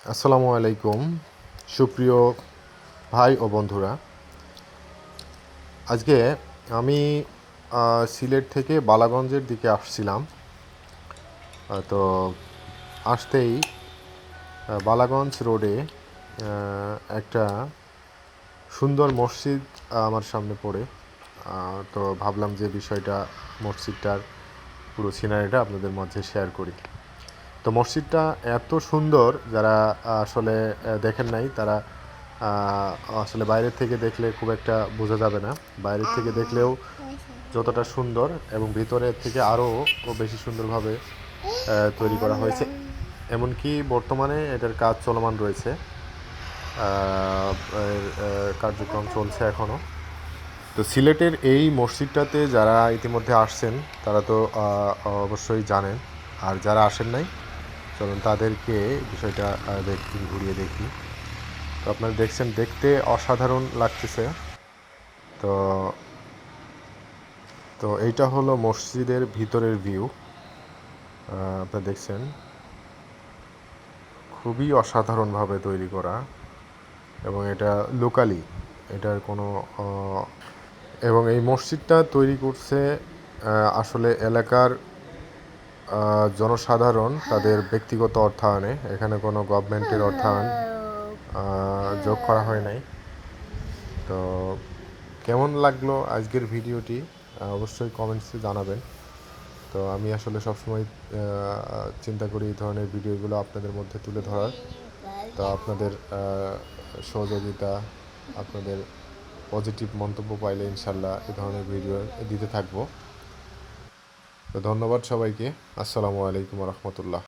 আসসালামু আলাইকুম সুপ্রিয় ভাই ও বন্ধুরা। আজকে আমি সিলেট থেকে বালাগঞ্জের দিকে আসছিলাম। তো আসতেই বালাগঞ্জ রোডে একটা সুন্দর মসজিদ আমার সামনে পড়ে। তো ভাবলাম যে বিষয়টা মসজিদটার পুরো সিনারিটা আপনাদের মধ্যে শেয়ার করি। তো মসজিদটা এত সুন্দর, যারা আসলে দেখেন নাই তারা আসলে বাইরের থেকে দেখলে খুব একটা বোঝা যাবে না। বাইরের থেকে দেখলেও যতটা সুন্দর এবং ভিতরের থেকে আরও বেশি সুন্দরভাবে তৈরি করা হয়েছে। এমনকি বর্তমানে এটার কাজ চলমান রয়েছে, কার্যক্রম চলছে এখনও। তো সিলেটের এই মসজিদটাতে যারা ইতিমধ্যে আসছেন তারা তো অবশ্যই জানেন, আর যারা আসেন নাই চলুন তাদেরকে বিষয়টা ঘুরিয়ে দেখি। তো আপনারা দেখছেন, দেখতে অসাধারণ লাগতেছে। তো তো এইটা হলো মসজিদের ভিতরের ভিউ। আপনারা দেখছেন খুবই অসাধারণভাবে তৈরি করা, এবং এটা লোকালি, এটার কোনো এবং এই মসজিদটা তৈরি করছে আসলে এলাকার জনসাধারণ তাদের ব্যক্তিগত অর্থায়নে। এখানে কোনো গভর্নমেন্টের অর্থায়ন যোগ করা হয় নাই। তো কেমন লাগলো আজকের ভিডিওটি অবশ্যই কমেন্টসে জানাবেন। তো আমি আসলে সবসময় চিন্তা করি এই ধরনের ভিডিওগুলো আপনাদের মধ্যে তুলে ধরার। তো আপনাদের সহযোগিতা, আপনাদের পজিটিভ মন্তব্য পাইলে ইনশাল্লাহ এই ধরনের ভিডিও দিতে থাকবো। তো ধন্যবাদ সবাইকে। আসসালামু আলাইকুম রহমতুল্লাহ।